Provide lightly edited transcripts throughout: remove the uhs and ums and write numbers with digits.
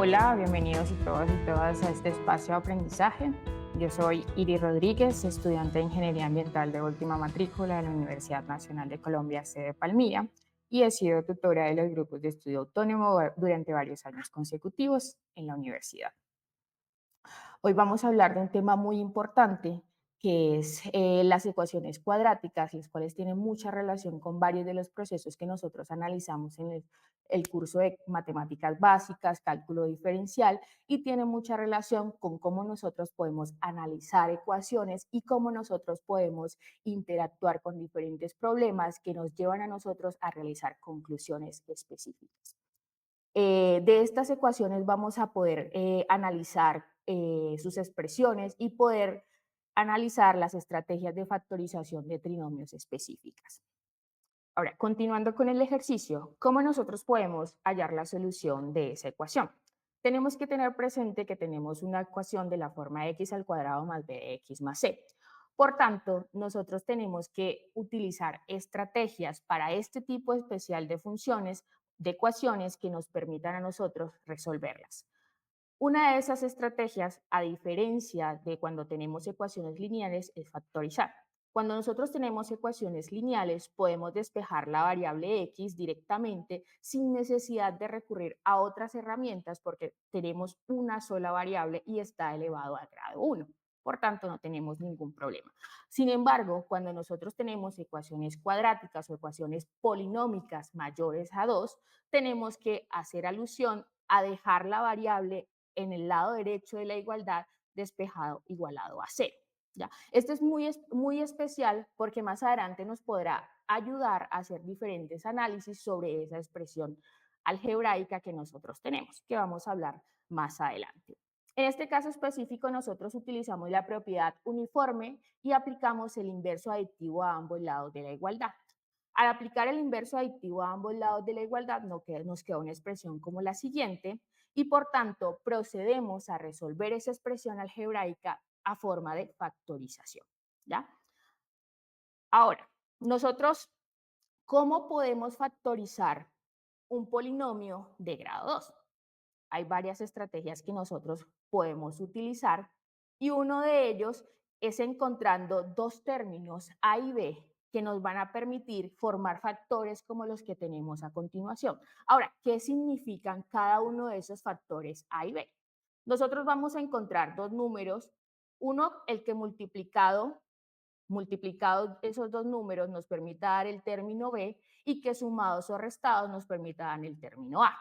Hola, bienvenidos todos y todas a este espacio de aprendizaje. Yo soy Iris Rodríguez, estudiante de Ingeniería Ambiental de última matrícula de la Universidad Nacional de Colombia, sede Palmira, y he sido tutora de los grupos de estudio autónomo durante varios años consecutivos en la universidad. Hoy vamos a hablar de un tema muy importante que es las ecuaciones cuadráticas, las cuales tienen mucha relación con varios de los procesos que nosotros analizamos en el curso de matemáticas básicas, cálculo diferencial, y tiene mucha relación con cómo nosotros podemos analizar ecuaciones y cómo nosotros podemos interactuar con diferentes problemas que nos llevan a nosotros a realizar conclusiones específicas. De estas ecuaciones vamos a poder analizar sus expresiones y poder analizar las estrategias de factorización de trinomios específicas. Ahora, continuando con el ejercicio, ¿cómo nosotros podemos hallar la solución de esa ecuación? Tenemos que tener presente que tenemos una ecuación de la forma x al cuadrado más b de x más c. Por tanto, nosotros tenemos que utilizar estrategias para este tipo especial de funciones, de ecuaciones que nos permitan a nosotros resolverlas. Una de esas estrategias, a diferencia de cuando tenemos ecuaciones lineales, es factorizar. Cuando nosotros tenemos ecuaciones lineales, podemos despejar la variable x directamente sin necesidad de recurrir a otras herramientas porque tenemos una sola variable y está elevado al grado 1. Por tanto, no tenemos ningún problema. Sin embargo, cuando nosotros tenemos ecuaciones cuadráticas o ecuaciones polinómicas mayores a 2, tenemos que hacer alusión a dejar la variable en el lado derecho de la igualdad despejado igualado a 0. ¿Ya? Esto es muy especial porque más adelante nos podrá ayudar a hacer diferentes análisis sobre esa expresión algebraica que nosotros tenemos, que vamos a hablar más adelante. En este caso específico, nosotros utilizamos la propiedad uniforme y aplicamos el inverso aditivo a ambos lados de la igualdad. Al aplicar el inverso aditivo a ambos lados de la igualdad, nos queda una expresión como la siguiente, y por tanto procedemos a resolver esa expresión algebraica a forma de factorización. ¿Ya? Ahora, nosotros, ¿cómo podemos factorizar un polinomio de grado 2? Hay varias estrategias que nosotros podemos utilizar y uno de ellos es encontrando dos términos A y B que nos van a permitir formar factores como los que tenemos a continuación. Ahora, ¿qué significan cada uno de esos factores A y B? Nosotros vamos a encontrar dos números, uno el que multiplicados esos dos números nos permita dar el término B y que sumados o restados nos permita dar el término A.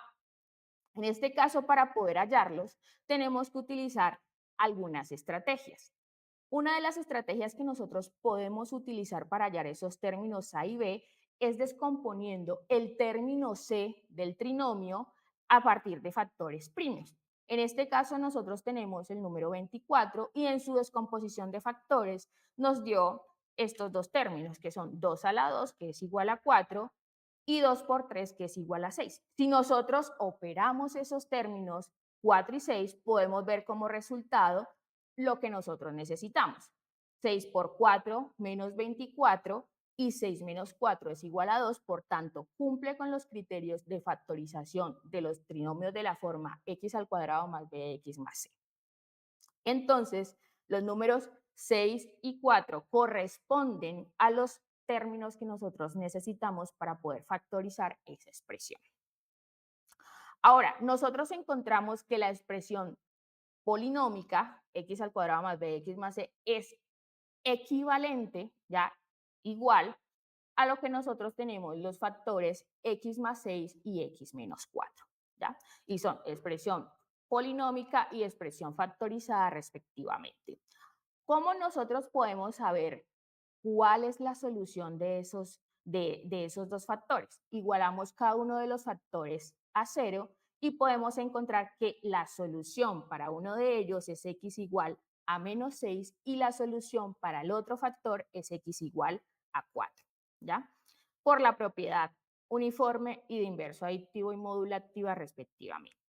En este caso, para poder hallarlos, tenemos que utilizar algunas estrategias. Una de las estrategias que nosotros podemos utilizar para hallar esos términos A y B es descomponiendo el término C del trinomio a partir de factores primos. En este caso, nosotros tenemos el número 24 y en su descomposición de factores nos dio estos dos términos, que son 2 a la 2, que es igual a 4, y 2 por 3, que es igual a 6. Si nosotros operamos esos términos 4 y 6, podemos ver como resultado lo que nosotros necesitamos. 6 por 4 menos 24 y 6 menos 4 es igual a 2, por tanto, cumple con los criterios de factorización de los trinomios de la forma x al cuadrado más b de x más c. Entonces, los números 6 y 4 corresponden a los términos que nosotros necesitamos para poder factorizar esa expresión. Ahora, nosotros encontramos que la expresión polinómica, x al cuadrado más b de x más c, es equivalente, ya igual, a lo que nosotros tenemos los factores x más 6 y x menos 4, ¿ya? Y son expresión polinómica y expresión factorizada respectivamente. ¿Cómo nosotros podemos saber cuál es la solución de esos dos factores? Igualamos cada uno de los factores a 0 y podemos encontrar que la solución para uno de ellos es x igual a menos 6 y la solución para el otro factor es x igual a 4, ¿ya? Por la propiedad uniforme y de inverso aditivo y módulo activa respectivamente,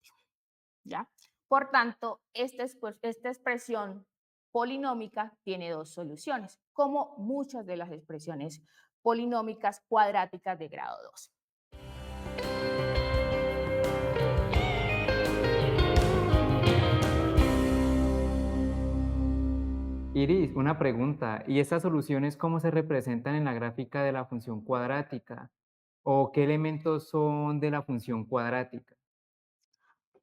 ¿ya? Por tanto, esta expresión polinómica tiene dos soluciones, como muchas de las expresiones polinómicas cuadráticas de grado 2. Iris, una pregunta. ¿Y estas soluciones cómo se representan en la gráfica de la función cuadrática? ¿O qué elementos son de la función cuadrática?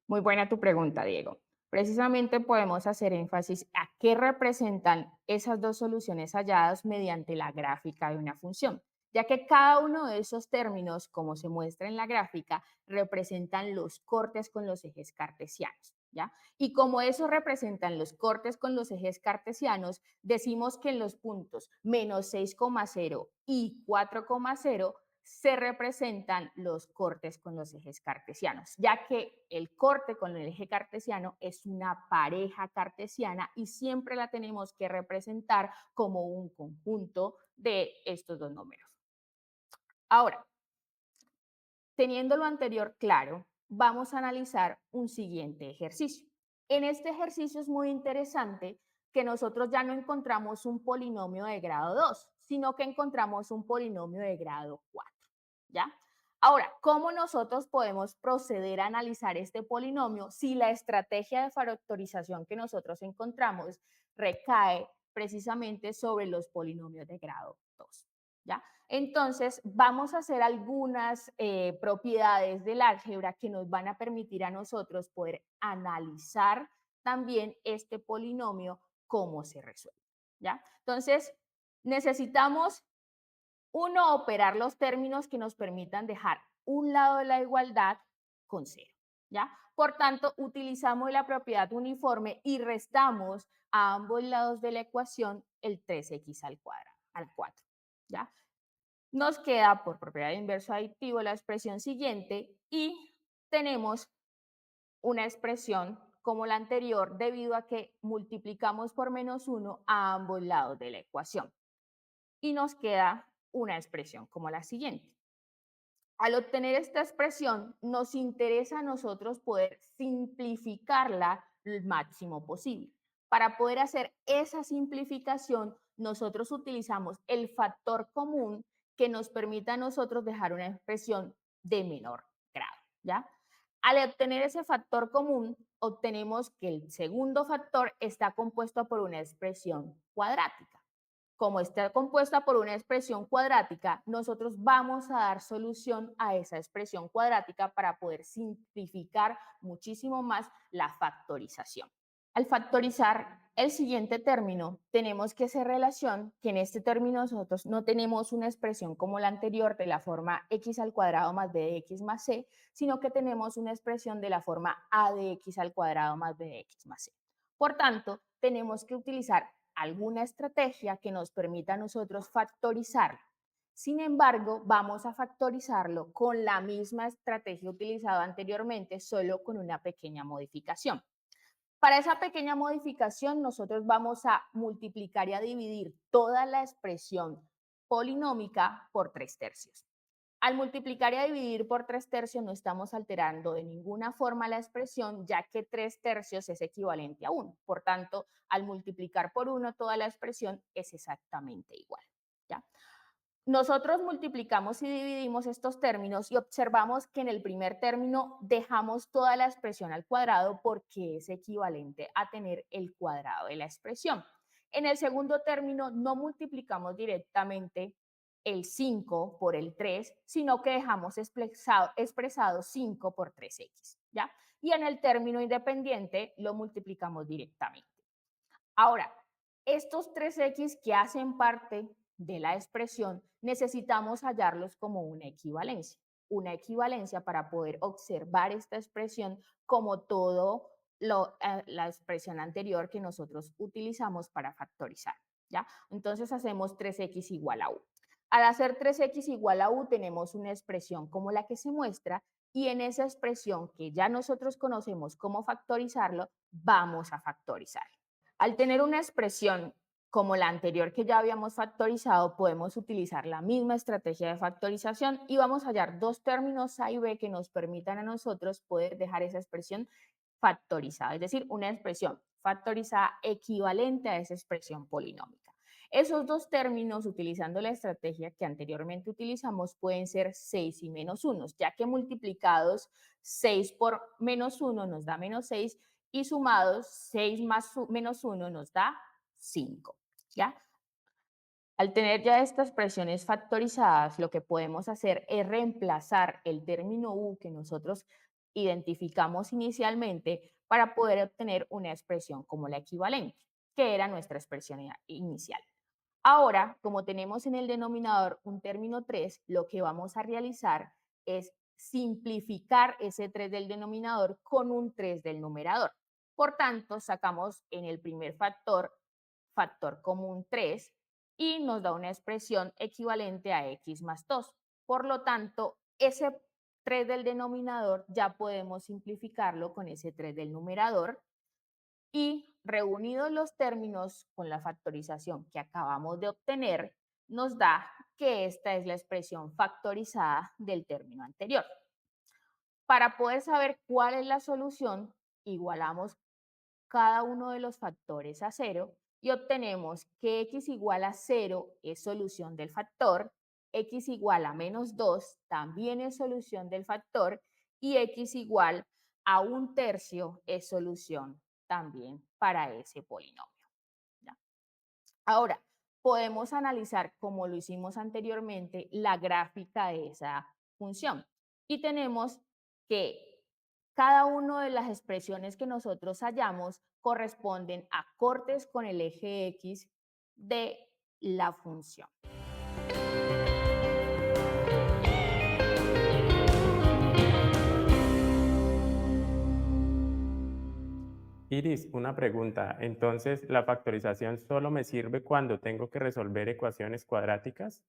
Muy buena tu pregunta, Diego. Precisamente podemos hacer énfasis a qué representan esas dos soluciones halladas mediante la gráfica de una función, ya que cada uno de esos términos, como se muestra en la gráfica, representan los cortes con los ejes cartesianos, ¿ya? Y como eso representan los cortes con los ejes cartesianos, decimos que en los puntos -6,0 y 4,0 se representan los cortes con los ejes cartesianos, ya que el corte con el eje cartesiano es una pareja cartesiana y siempre la tenemos que representar como un conjunto de estos dos números. Ahora, teniendo lo anterior claro, vamos a analizar un siguiente ejercicio. En este ejercicio es muy interesante que nosotros ya no encontramos un polinomio de grado 2, sino que encontramos un polinomio de grado 4. ¿Ya? Ahora, ¿cómo nosotros podemos proceder a analizar este polinomio si la estrategia de factorización que nosotros encontramos recae precisamente sobre los polinomios de grado 2? ¿Ya? Entonces, vamos a hacer algunas propiedades del álgebra que nos van a permitir a nosotros poder analizar también este polinomio, cómo se resuelve. ¿Ya? Entonces, necesitamos uno, operar los términos que nos permitan dejar un lado de la igualdad con cero, ¿ya? Por tanto, utilizamos la propiedad uniforme y restamos a ambos lados de la ecuación el 3x al cuadrado, al 4, ¿ya? Nos queda por propiedad de inverso aditivo la expresión siguiente y tenemos una expresión como la anterior debido a que multiplicamos por -1 a ambos lados de la ecuación y nos queda una expresión como la siguiente. Al obtener esta expresión, nos interesa a nosotros poder simplificarla el máximo posible. Para poder hacer esa simplificación, nosotros utilizamos el factor común que nos permita a nosotros dejar una expresión de menor grado, ¿ya? Al obtener ese factor común, obtenemos que el segundo factor está compuesto por una expresión cuadrática. Como está compuesta por una expresión cuadrática, nosotros vamos a dar solución a esa expresión cuadrática para poder simplificar muchísimo más la factorización. Al factorizar el siguiente término, tenemos que hacer relación que en este término nosotros no tenemos una expresión como la anterior de la forma x al cuadrado más b de x más c, sino que tenemos una expresión de la forma a de x al cuadrado más b de x más c. Por tanto, tenemos que utilizar alguna estrategia que nos permita a nosotros factorizarlo. Sin embargo, vamos a factorizarlo con la misma estrategia utilizada anteriormente, solo con una pequeña modificación. Para esa pequeña modificación, nosotros vamos a multiplicar y a dividir toda la expresión polinómica por 3/3. Al multiplicar y a dividir por 3/3 no estamos alterando de ninguna forma la expresión, ya que 3/3 es equivalente a 1. Por tanto, al multiplicar por 1 toda la expresión es exactamente igual. ¿Ya? Nosotros multiplicamos y dividimos estos términos y observamos que en el primer término dejamos toda la expresión al cuadrado porque es equivalente a tener el cuadrado de la expresión. En el segundo término no multiplicamos directamente el 5 por el 3, sino que dejamos expresado 5 por 3x, ¿ya? Y en el término independiente lo multiplicamos directamente. Ahora, estos 3x que hacen parte de la expresión, necesitamos hallarlos como una equivalencia para poder observar esta expresión como todo la expresión anterior que nosotros utilizamos para factorizar. ¿Ya? Entonces hacemos 3x igual a u. Al hacer 3x igual a u tenemos una expresión como la que se muestra y en esa expresión que ya nosotros conocemos cómo factorizarlo, vamos a factorizar. Al tener una expresión como la anterior que ya habíamos factorizado, podemos utilizar la misma estrategia de factorización y vamos a hallar dos términos A y B que nos permitan a nosotros poder dejar esa expresión factorizada, es decir, una expresión factorizada equivalente a esa expresión polinómica. Esos dos términos, utilizando la estrategia que anteriormente utilizamos, pueden ser 6 y menos 1, ya que multiplicados 6 por menos 1 nos da menos 6 y sumados 6 más menos 1 nos da 5. ¿Ya? Al tener ya estas expresiones factorizadas, lo que podemos hacer es reemplazar el término u que nosotros identificamos inicialmente para poder obtener una expresión como la equivalente, que era nuestra expresión inicial. Ahora, como tenemos en el denominador un término 3, lo que vamos a realizar es simplificar ese 3 del denominador con un 3 del numerador. Por tanto, sacamos en el primer factor común 3 y nos da una expresión equivalente a x más 2. Por lo tanto, ese 3 del denominador ya podemos simplificarlo con ese 3 del numerador y reunidos los términos con la factorización que acabamos de obtener, nos da que esta es la expresión factorizada del término anterior. Para poder saber cuál es la solución, igualamos cada uno de los factores a cero y obtenemos que x igual a 0 es solución del factor, x igual a menos 2 también es solución del factor y x igual a un tercio es solución también para ese polinomio. ¿Ya? Ahora, podemos analizar, como lo hicimos anteriormente, la gráfica de esa función. Y tenemos que cada una de las expresiones que nosotros hallamos corresponden a cortes con el eje X de la función. Iris, una pregunta. Entonces, ¿la factorización solo me sirve cuando tengo que resolver ecuaciones cuadráticas?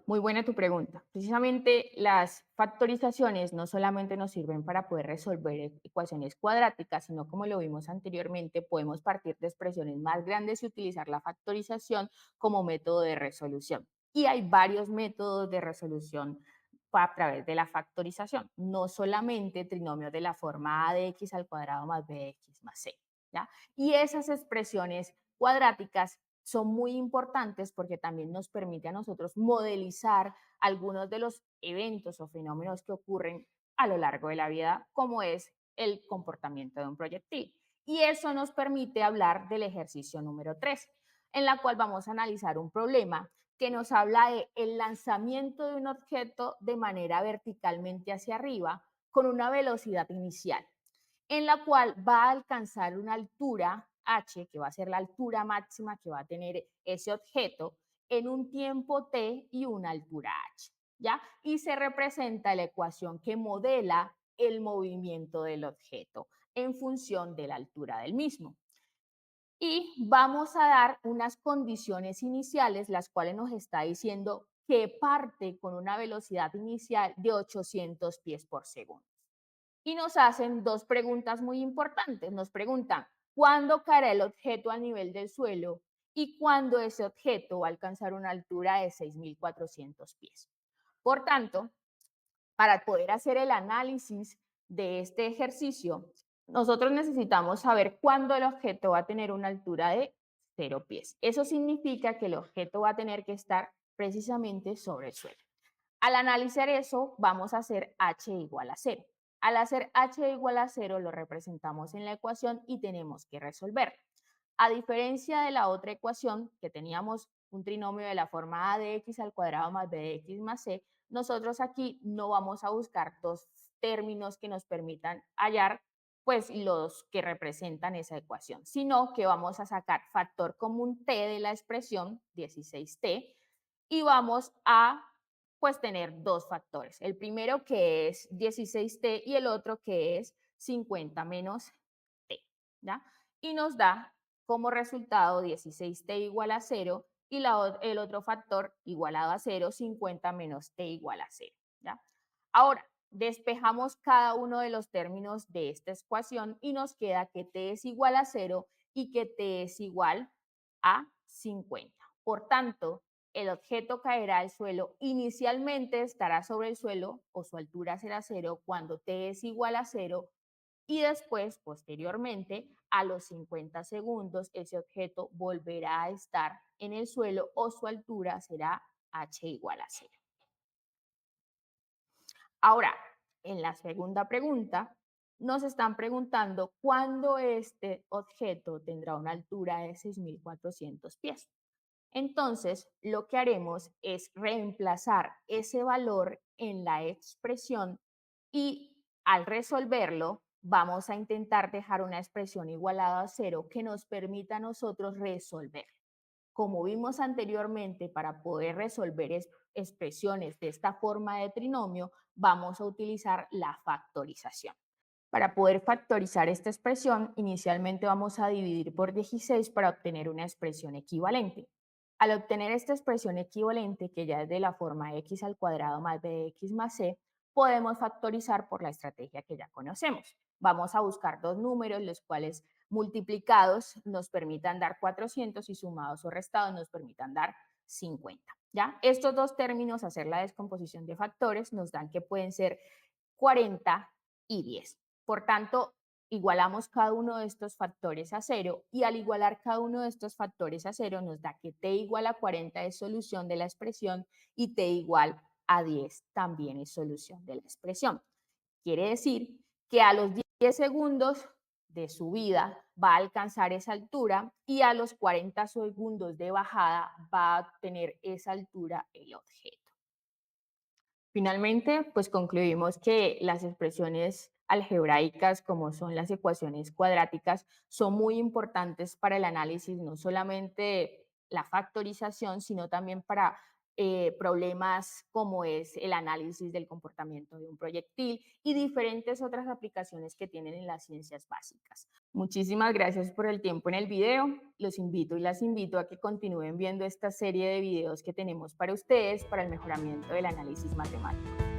Muy buena tu pregunta. Precisamente las factorizaciones no solamente nos sirven para poder resolver ecuaciones cuadráticas, sino como lo vimos anteriormente, podemos partir de expresiones más grandes y utilizar la factorización como método de resolución. Y hay varios métodos de resolución a través de la factorización, no solamente trinomios de la forma a de x al cuadrado más b de x más c. ¿Ya? Y esas expresiones cuadráticas son muy importantes porque también nos permite a nosotros modelizar algunos de los eventos o fenómenos que ocurren a lo largo de la vida, como es el comportamiento de un proyectil. Y eso nos permite hablar del ejercicio número 3, en la cual vamos a analizar un problema que nos habla de el lanzamiento de un objeto de manera verticalmente hacia arriba con una velocidad inicial en la cual va a alcanzar una altura h, que va a ser la altura máxima que va a tener ese objeto, en un tiempo t y una altura h, ¿ya? Y se representa la ecuación que modela el movimiento del objeto en función de la altura del mismo. Y vamos a dar unas condiciones iniciales, las cuales nos está diciendo que parte con una velocidad inicial de 800 pies por segundo y nos hacen dos preguntas muy importantes. Nos preguntan, ¿cuándo caerá el objeto a nivel del suelo y cuándo ese objeto va a alcanzar una altura de 6.400 pies? Por tanto, para poder hacer el análisis de este ejercicio, nosotros necesitamos saber cuándo el objeto va a tener una altura de 0 pies. Eso significa que el objeto va a tener que estar precisamente sobre el suelo. Al analizar eso, vamos a hacer h igual a 0. Al hacer h igual a 0, lo representamos en la ecuación y tenemos que resolver. A diferencia de la otra ecuación, que teníamos un trinomio de la forma a de x al cuadrado más b de x más c, nosotros aquí no vamos a buscar dos términos que nos permitan hallar pues los que representan esa ecuación, sino que vamos a sacar factor común t de la expresión 16t y vamos a pues tener dos factores. El primero que es 16t y el otro que es 50 menos t, ¿ya? Y nos da como resultado 16t igual a 0 y el otro factor igualado a 0, 50 menos t igual a 0, ¿ya? Ahora, despejamos cada uno de los términos de esta ecuación y nos queda que t es igual a 0 y que t es igual a 50. Por tanto, el objeto caerá al suelo, inicialmente estará sobre el suelo o su altura será 0 cuando t es igual a 0 y después, posteriormente, a los 50 segundos, ese objeto volverá a estar en el suelo o su altura será h igual a 0. Ahora, en la segunda pregunta, nos están preguntando cuándo este objeto tendrá una altura de 6.400 pies. Entonces, lo que haremos es reemplazar ese valor en la expresión y al resolverlo, vamos a intentar dejar una expresión igualada a cero que nos permita a nosotros resolver. Como vimos anteriormente, para poder resolver expresiones de esta forma de trinomio, vamos a utilizar la factorización. Para poder factorizar esta expresión, inicialmente vamos a dividir por 16 para obtener una expresión equivalente. Al obtener esta expresión equivalente, que ya es de la forma x al cuadrado más bx más c, podemos factorizar por la estrategia que ya conocemos. Vamos a buscar dos números, los cuales multiplicados nos permitan dar 400 y sumados o restados nos permitan dar 50. ¿Ya? Estos dos términos, hacer la descomposición de factores, nos dan que pueden ser 40 y 10. Por tanto, igualamos cada uno de estos factores a cero y al igualar cada uno de estos factores a cero nos da que t igual a 40 es solución de la expresión y t igual a 10 también es solución de la expresión. Quiere decir que a los 10 segundos de subida va a alcanzar esa altura y a los 40 segundos de bajada va a tener esa altura el objeto. Finalmente, pues concluimos que las expresiones algebraicas, como son las ecuaciones cuadráticas, son muy importantes para el análisis, no solamente la factorización, sino también para problemas como es el análisis del comportamiento de un proyectil y diferentes otras aplicaciones que tienen en las ciencias básicas. Muchísimas gracias por el tiempo en el video. Los invito y las invito a que continúen viendo esta serie de videos que tenemos para ustedes para el mejoramiento del análisis matemático.